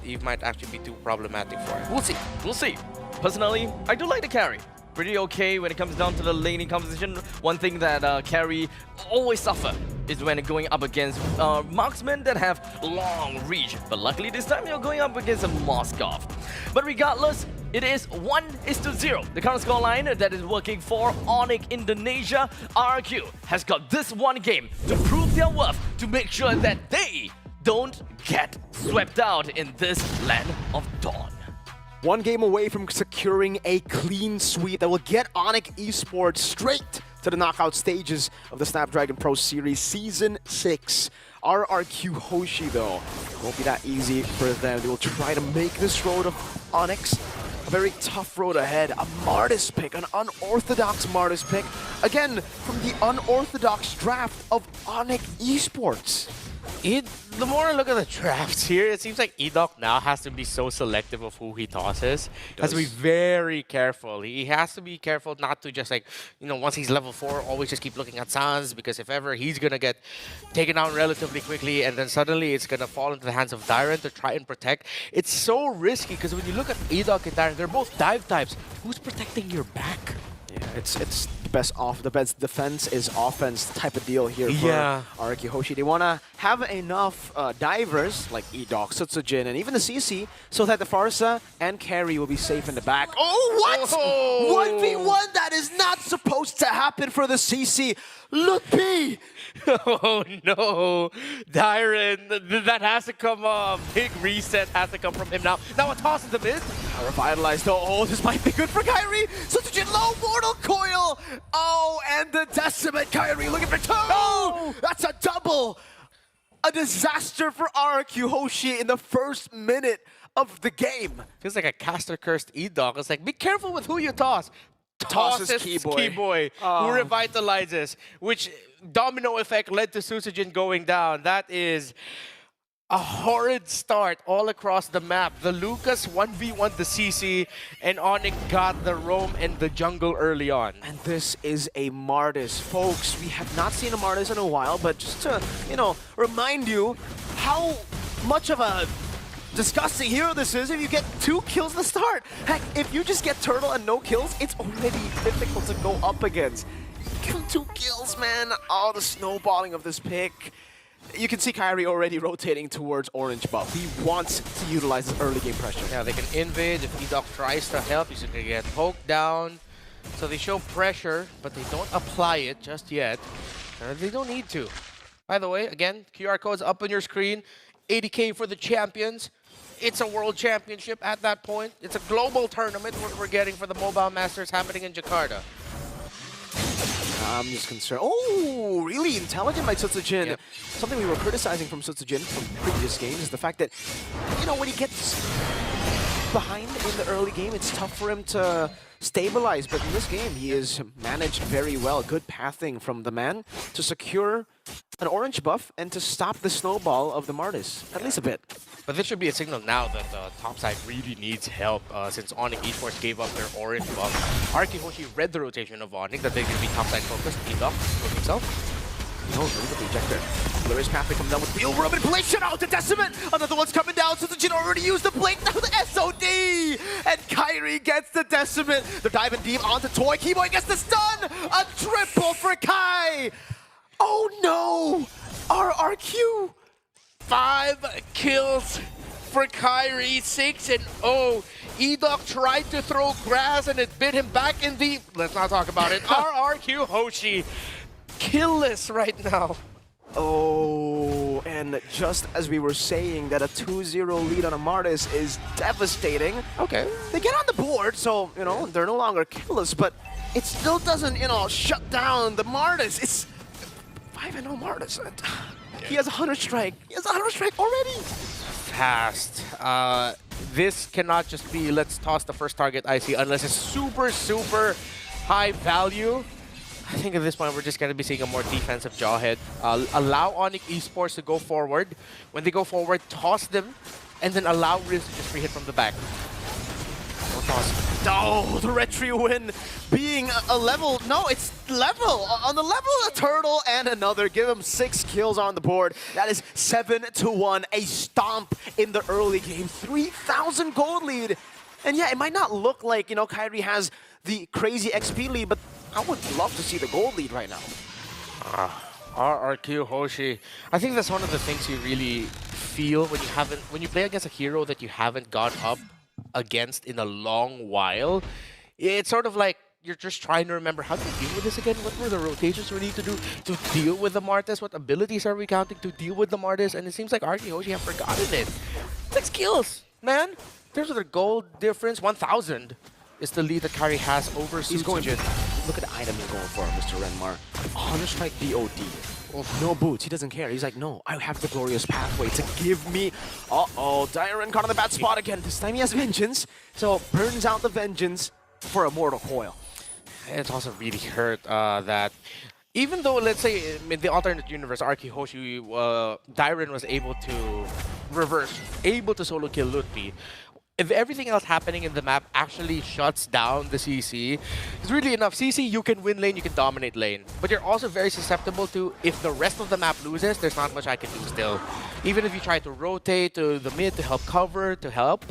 Eve might actually be too problematic for him. We'll see. We'll see. Personally, I do like the carry. Pretty okay when it comes down to the laning composition. One thing that carry always suffer is when going up against marksmen that have long reach. But luckily this time you're going up against a Moskov. But regardless, it is 1-0. The current scoreline that is working for ONIC Indonesia. RRQ has got this one game to prove their worth, to make sure that they don't get swept out in this land of dawn. One game away from securing a clean sweep that will get ONIC Esports straight to the knockout stages of the Snapdragon Pro Series Season 6. RRQHoshi, though, won't be that easy for them. They will try to make this road of ONIC a very tough road ahead. A Martis pick, an unorthodox Martis pick. Again, from the unorthodox draft of ONIC Esports. The more I look at the drafts here, it seems like Edoc now has to be so selective of who he tosses. Has to be very careful. He has to be careful not to just like, you know, once he's level 4, always just keep looking at Sans, because if ever he's going to get taken down relatively quickly and then suddenly it's going to fall into the hands of Dyren to try and protect. It's so risky because when you look at Edoc and Dyren, they're both dive types. Who's protecting your back? Yeah, it's the best defense is offense type of deal here for RRQHoshi. They want to have enough divers like Edoc, Sutsujin, and even the CC so that the Farsa and carry will be safe in the back. Oh, what? Oh. 1v1? That is not supposed to happen for the CC. Look, B! Oh no, Dyren, that has to come up. Big reset has to come from him now. Now a toss in the mid. Revitalized though. Oh, this might be good for Kyrie. Sutsujin low mortal coil. Oh, and the decimate. Kyrie looking for 2. Oh, that's a double. A disaster for RRQHoshi in the first minute of the game. Feels like a caster cursed Edoc. It's like, be careful with who you toss. Tosses Keyboy, who revitalizes, which domino effect led to Susujin going down. That is a horrid start all across the map. The Lucas 1v1 the CC, and ONIC got the roam and the jungle early on. And this is a Martis. Folks, we have not seen a Martis in a while, but just to, you know, remind you how much of a disgusting hero this is if you get 2 kills at the start. Heck, if you just get Turtle and no kills, it's already difficult to go up against. Kill 2 kills, man. Oh, the snowballing of this pick. You can see Kyrie already rotating towards orange buff. He wants to utilize his early game pressure. Yeah, they can invade. If Edoc tries to help, he's going to get poked down. So they show pressure, but they don't apply it just yet. They don't need to. By the way, again, QR code's up on your screen. 80K for the champions. It's a world championship at that point. It's a global tournament what we're getting for the Mobile Masters happening in Jakarta. I'm just concerned. Oh, really intelligent by Sutsujin. Yep. Something we were criticizing from Sutsujin from previous games is the fact that, you know, when he gets behind in the early game, it's tough for him to stabilize. But in this game, he is managed very well. Good pathing from the man to secure an orange buff and to stop the snowball of the Martis, at least a bit. But this should be a signal now that the top side really needs help since ONIC Esports gave up their orange buff. RRQHoshi read the rotation of ONIC that they're going to be top side focused. Edoc with himself. No, look at the ejector. Glorious pathway comes down with the over manipulation. Oh, the decimate! Another one's coming down. Sutsujin already used the blink. Now the SOD! And Kyrie gets the decimate. They're diving deep onto Toy. Keyboy gets the stun! A triple for Kai! Oh no! RRQ! 5 kills for Kyrie, 6-0. Edoc tried to throw grass and it bit him back in the... Let's not talk about it. RRQHoshi, killless right now. Oh, and just as we were saying that a 2-0 lead on a Martis is devastating. Okay. They get on the board, so, you know, they're no longer killless, but it still doesn't, you know, shut down the Martis. It's 5-0 Martis. He has 100 strike. He has 100 strike already. Fast. This cannot just be let's toss the first target I see unless it's super, super high value. I think at this point we're just going to be seeing a more defensive jawhead. Allow ONIC Esports to go forward. When they go forward, toss them, and then allow Riz to just free hit from the back. Don't toss. Oh, the red tree win being a level. No, it's level. On the level of the turtle and another. Give him 6 kills on the board. That is 7-1. A stomp in the early game. 3,000 gold lead. And yeah, it might not look like, you know, Kyrie has the crazy XP lead, but I would love to see the gold lead right now. RRQHOshi. I think that's one of the things you really feel when you play against a hero that you haven't gone up against in a long while. It's sort of like you're just trying to remember how to deal with this again. What were the rotations we need to do to deal with the Martis? What abilities are we counting to deal with the Martis? And it seems like RRQHOshi have forgotten it. 6 kills, man. In terms of the gold difference, 1,000 is the lead that Kyrie has over Sutsujin. Look at the item he's going for, Mr. Renmar. Honor Strike BOD. No boots, he doesn't care. He's like, no, I have the glorious pathway to give me... Uh-oh, Dyron caught on the bad spot again. This time he has Vengeance, so burns out the Vengeance for a Mortal Coil. It's also really hurt that even though, let's say, in the alternate universe, RRQHOshi, Dyron was able to reverse, able to solo kill Lutpi. If everything else happening in the map actually shuts down the CC, it's really enough. CC, you can win lane, you can dominate lane. But you're also very susceptible to, if the rest of the map loses, there's not much I can do still. Even if you try to rotate to the mid to help cover, to help,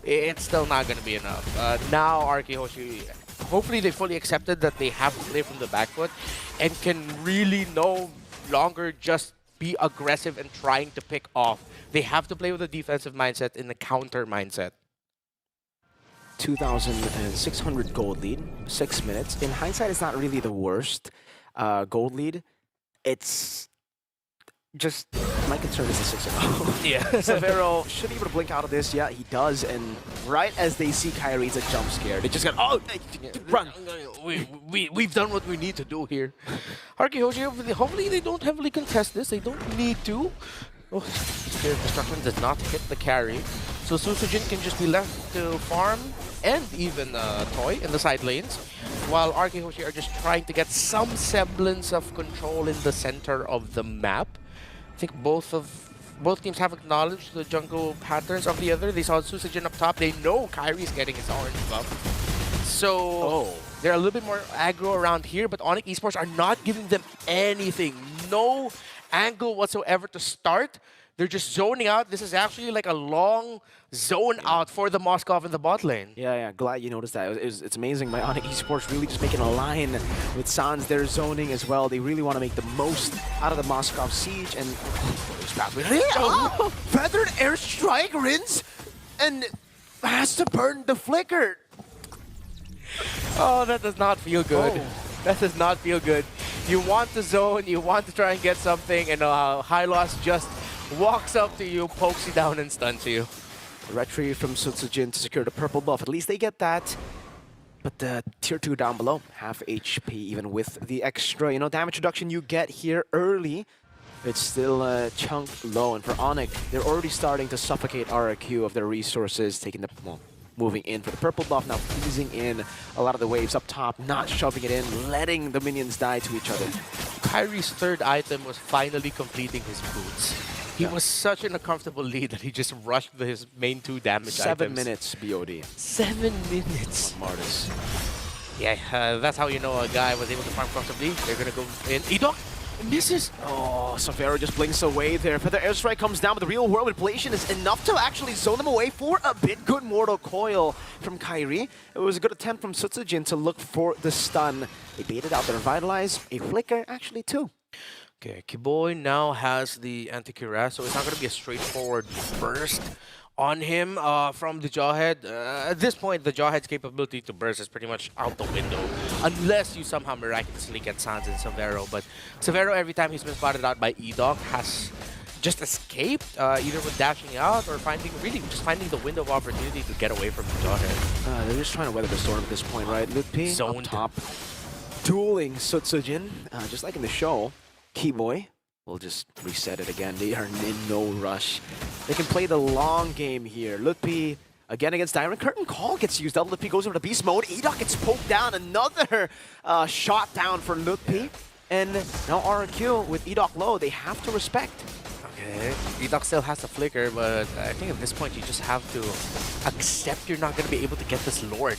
it's still not going to be enough. Now, RRQHOshi, hopefully they fully accepted that they have to play from the back foot and can really no longer just be aggressive and trying to pick off. They have to play with a defensive mindset in the counter mindset. 2,600 gold lead, 6 minutes. In hindsight, it's not really the worst gold lead. It's just, my concern is the 6-0. Yeah. Severo should be able to blink out of this. Yeah, he does. And right as they see Kyrie, it's a jump scare. They just got, oh, run. We've done what we need to do here. RRQHOshi, hopefully they don't heavily contest this. They don't need to. Oh, Spear of Destruction does not hit the carry. So Sutsujin can just be left to farm and even toy in the side lanes, while RRQHOshi are just trying to get some semblance of control in the center of the map. I think both teams have acknowledged the jungle patterns of the other. They saw Sutsujin up top. They know Kyrie's getting his orange buff. So they're a little bit more aggro around here, but ONIC Esports are not giving them anything. No angle whatsoever to start. They're just zoning out. This is actually like a long zone out for the Moskov in the bot lane. Yeah, glad you noticed that. It's amazing. My ONIC Esports really just making a line with Sans. They're zoning as well. They really want to make the most out of the Moskov siege. And feathered airstrike Rins and has to burn the flicker. Oh, that does not feel good. Oh. That does not feel good. You want to zone, you want to try and get something, and High Loss just walks up to you, pokes you down, and stuns you. Retrieve from Sutsujin to secure the purple buff. At least they get that. But the tier 2 down below, half HP, even with the extra, you know, damage reduction you get here early. It's still a chunk low, and for ONIC, they're already starting to suffocate RRQ of their resources, taking the, well, moving in for the purple buff, now freezing in a lot of the waves up top, not shoving it in, letting the minions die to each other. Kyrie's third item was finally completing his boots. He was such in a comfortable lead that he just rushed his main 2 damage 7 items. minutes BOD. 7 minutes. On Martis. Yeah, that's how you know a guy was able to farm comfortably. They're gonna go in. Edok misses. Oh, Severo just blinks away there. Feather Airstrike comes down, but the real world manipulation is enough to actually zone them away for a bit. Good Mortal Coil from Kyrie. It was a good attempt from Sutsujin to look for the stun. They baited out the Revitalize, a Flicker, actually 2. Okay, Kiboy now has the anti-cuirass, so it's not going to be a straightforward burst on him from the Jawhead. At this point, the Jawhead's capability to burst is pretty much out the window, unless you somehow miraculously get Sans and Severo. But Severo, every time he's been spotted out by Edok, has just escaped, either with dashing out or finding the window of opportunity to get away from the Jawhead. They're just trying to weather the storm at this point, right? Lutpi Zoned. up top, dueling Sutsujin, just like in the show. Keyboy will just reset it again. They are in no rush. They can play the long game here. Lutpi again against Dyron. Curtain Call gets used up. Lutpi goes over to beast mode. Edok gets poked down. Another shot down for Lutpi. And now RRQ with Edok low, they have to respect. Okay. Edok still has the flicker, but I think at this point you just have to accept you're not going to be able to get this Lord.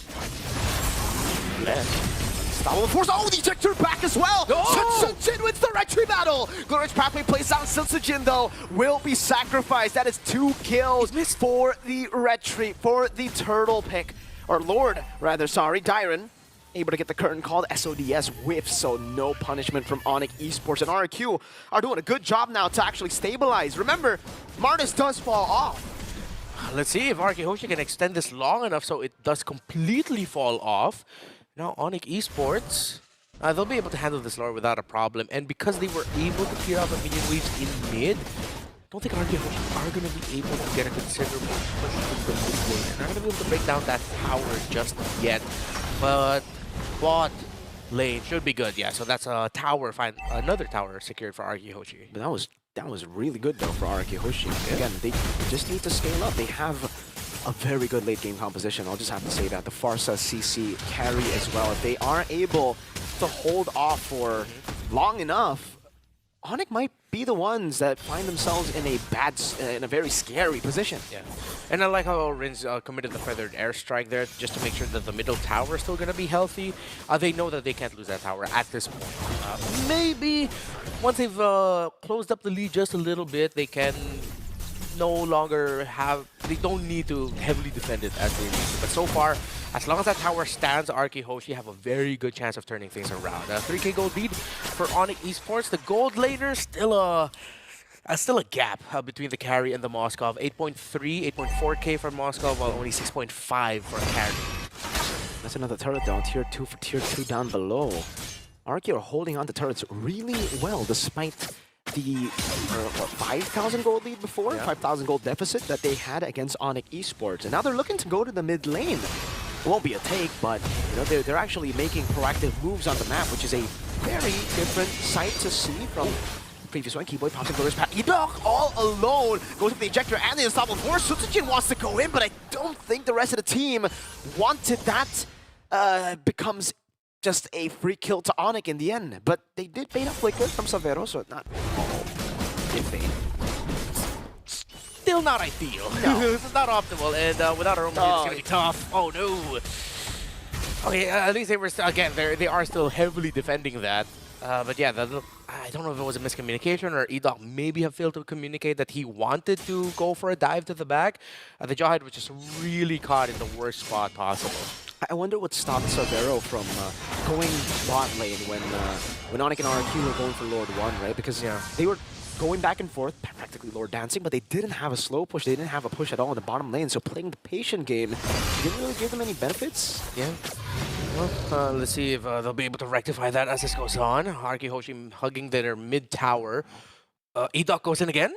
Stop the force. Oh, the ejector back as well. Oh! Sutsujin wins the retry battle. Glorious Pathway plays down. Sutsujin, though, will be sacrificed. That is 2 kills for the retry, for the turtle pick. Or Lord, rather, sorry. Dyron able to get the curtain called. SODS whiffs, so no punishment from ONIC Esports. And RRQ are doing a good job now to actually stabilize. Remember, Martis does fall off. Let's see if rrqhoshi can extend this long enough so it does completely fall off. Now ONIC Esports, they'll be able to handle this Lord without a problem. And because they were able to clear out the minion waves in mid, I don't think rrqhoshi are going to be able to get a considerable push into the mid lane. They're not going to be able to break down that tower just yet. But bot lane should be good, yeah. So that's a tower, another tower secured for rrqhoshi. But that was really good though for RRQHoshi. Again, they just need to scale up. They have a very good late game composition. I'll just have to say that the Farsa CC carry as well. If they are able to hold off for long enough, ONIC might be the ones that find themselves in a very scary position. Yeah, and I like how Rins committed the feathered airstrike there just to make sure that the middle tower is still going to be healthy. They know that they can't lose that tower at this point. Maybe once they've closed up the lead just a little bit, they can no longer have, they don't need to heavily defend it as they need to. But so far, as long as that tower stands, rrqhoshi have a very good chance of turning things around. 3K gold lead for ONIC Esports. The gold laner still a gap between the carry and the Moskov. 8.3, 8.4K for Moskov, while only 6.5 for carry. That's another turret down, tier 2 for tier 2 down below. RRQ are holding on to turrets really well despite the 5,000 gold lead before, 5,000 gold deficit that they had against ONIC Esports. And now they're looking to go to the mid lane. It won't be a take, but you know, they're actually making proactive moves on the map, which is a very different sight to see from the previous one. Keyboy pops in Glorious Path. Edok all alone goes with the ejector and the unstoppable force. Sutsujin wants to go in, but I don't think the rest of the team wanted that. Becomes just a free kill to ONIC in the end. But they did bait a flicker from Savero, so not iffy. Still not ideal. No. This is not optimal, and without our own it's going to be tough. Oh no. Okay, at least they were again. They are still heavily defending that. But yeah, I don't know if it was a miscommunication or Edok maybe have failed to communicate that he wanted to go for a dive to the back. The Jawhead was just really caught in the worst spot possible. I wonder what stopped Savero from going bot lane when ONIC and RRQ were going for Lord 1, right? Because they were going back and forth, practically Lord dancing, but they didn't have a slow push. They didn't have a push at all in the bottom lane. So playing the patient game didn't really give them any benefits. Yeah. Well, let's see if they'll be able to rectify that as this goes on. rrqhoshi hugging their mid tower. Edok goes in again.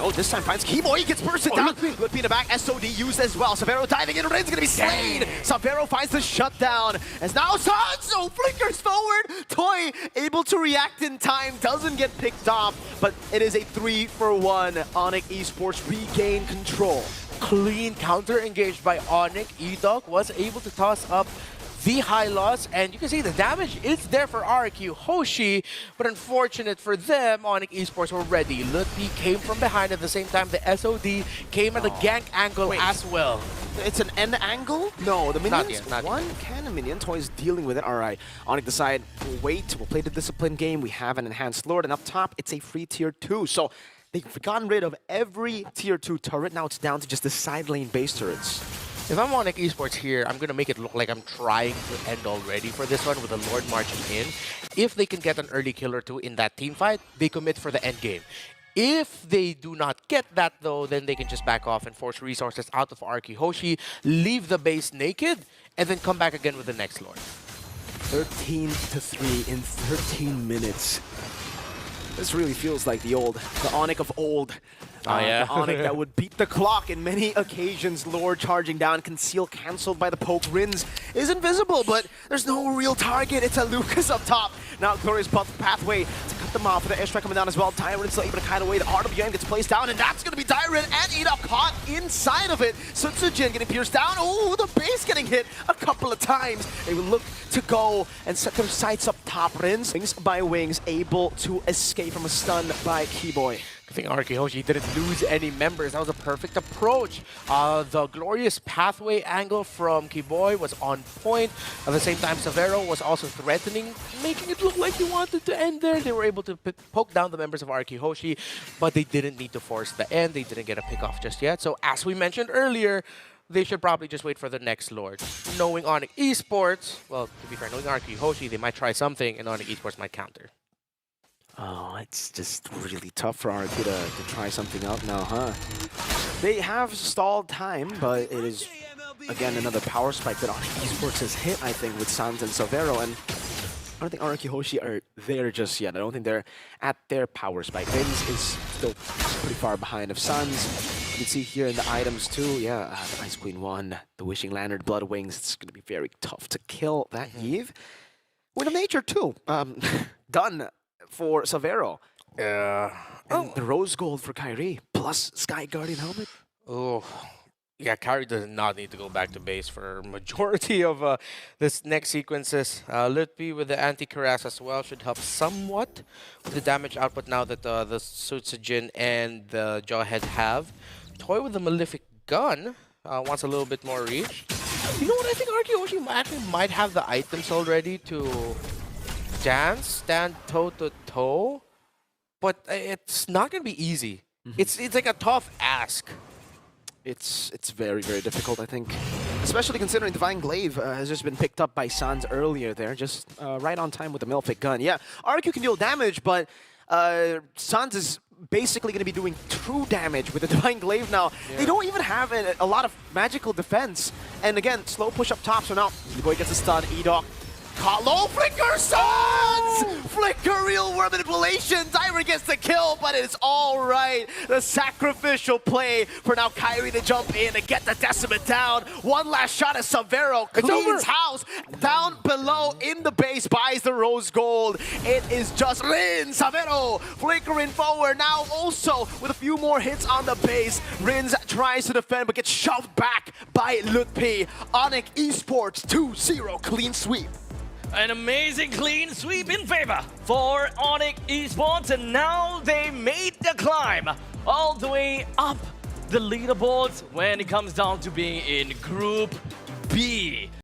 Oh, this time finds Keyboy. He gets bursted down. Look in the back. SOD used as well. Savero diving in. Ren's gonna be slain. Savero finds the shutdown. As now Sanzo flickers forward. Toy able to react in time. Doesn't get picked off. But it is a 3-for-1. ONIC Esports regain control. Clean counter engaged by ONIC. Edok was able to toss up the high loss, and you can see the damage is there for rrqhoshi, but unfortunate for them, ONIC Esports were ready. Lutpi came from behind at the same time. The SOD came at the gank angle as well. It's an end angle? No, the minions. Not One yet. cannon minion. Toy's dealing with it. All right. ONIC decide, we'll wait. We'll play the discipline game. We have an enhanced Lord, and up top, it's a free tier 2. So they've gotten rid of every tier 2 turret. Now it's down to just the side lane base turrets. If I'm ONIC Esports here, I'm going to make it look like I'm trying to end already for this one with the Lord marching in. If they can get an early kill or two in that team fight, they commit for the end game. If they do not get that though, then they can just back off and force resources out of rrqhoshi, leave the base naked, and then come back again with the next Lord. 13-3 in 13 minutes. This really feels like the ONIC of old. The ONIC that would beat the clock in many occasions. Lord charging down, conceal cancelled by the poke. Rins is invisible, but there's no real target. It's a Lucas up top. Now Glorious Pathway to cut them off with the airstrike coming down as well. Dyron still able to kite away. The RWM gets placed down, and that's going to be Dyron and Edok caught inside of it. Sutsujin getting pierced down. Oh, the base getting hit a couple of times. They will look to go and set their sights up top. Rins, wings by wings, able to escape from a stun by Keyboy. I think RRQ didn't lose any members. That was a perfect approach. The glorious pathway angle from Kiboy was on point. At the same time, Severo was also threatening, making it look like he wanted to end there. They were able to poke down the members of RRQ, but they didn't need to force the end. They didn't get a pick off just yet. So as we mentioned earlier, they should probably just wait for the next Lord. Knowing ONIC Esports, well, to be fair, knowing RRQ, they might try something, and ONIC Esports might counter. Oh, it's just really tough for RRQ to try something out now, huh? They have stalled time, but it is, again, another power spike that ONIC Esports has hit, I think, with Sans and Severo, and I don't think RRQ are there just yet. I don't think they're at their power spike. Vince is still pretty far behind of Sans. You can see here in the items too, yeah, the Ice Queen 1, the Wishing Lantern, Blood Wings. It's going to be very tough to kill that Eve. Wind of Nature too, done for Severo. And the Rose Gold for Kyrie, plus Sky Guardian Helmet. Oh, yeah, Kyrie does not need to go back to base for majority of this next sequences. Lutpi with the anti-Cuirass as well should help somewhat with the damage output now that the Sutsujin and the Jawhead have. Toy with the Malefic Gun wants a little bit more reach. You know what, I think RRQ actually might have the items already to stand toe-to-toe, but it's not going to be easy. It's like a tough ask. It's very, very difficult, I think. Especially considering Divine Glaive has just been picked up by Sans earlier there, just right on time with the Malefic Gun. Yeah, RRQ can deal damage, but Sans is basically going to be doing true damage with the Divine Glaive now. Yeah. They don't even have a lot of magical defense. And again, slow push up top, so now the boy gets a stun, Edok. Caught low, Flicker Sans! Flicker, real world manipulation. Diver gets the kill, but it's all right. The sacrificial play for now Kyrie to jump in and get the Decimate down. One last shot at Severo, cleans house. Down below in the base, buys the Rose Gold. It is just Rin, Severo flickering forward. Now also with a few more hits on the base. Rins tries to defend, but gets shoved back by Lutpi. ONIC Esports 2-0 clean sweep. An amazing clean sweep in favor for ONIC Esports, and now they made the climb all the way up the leaderboards when it comes down to being in Group B.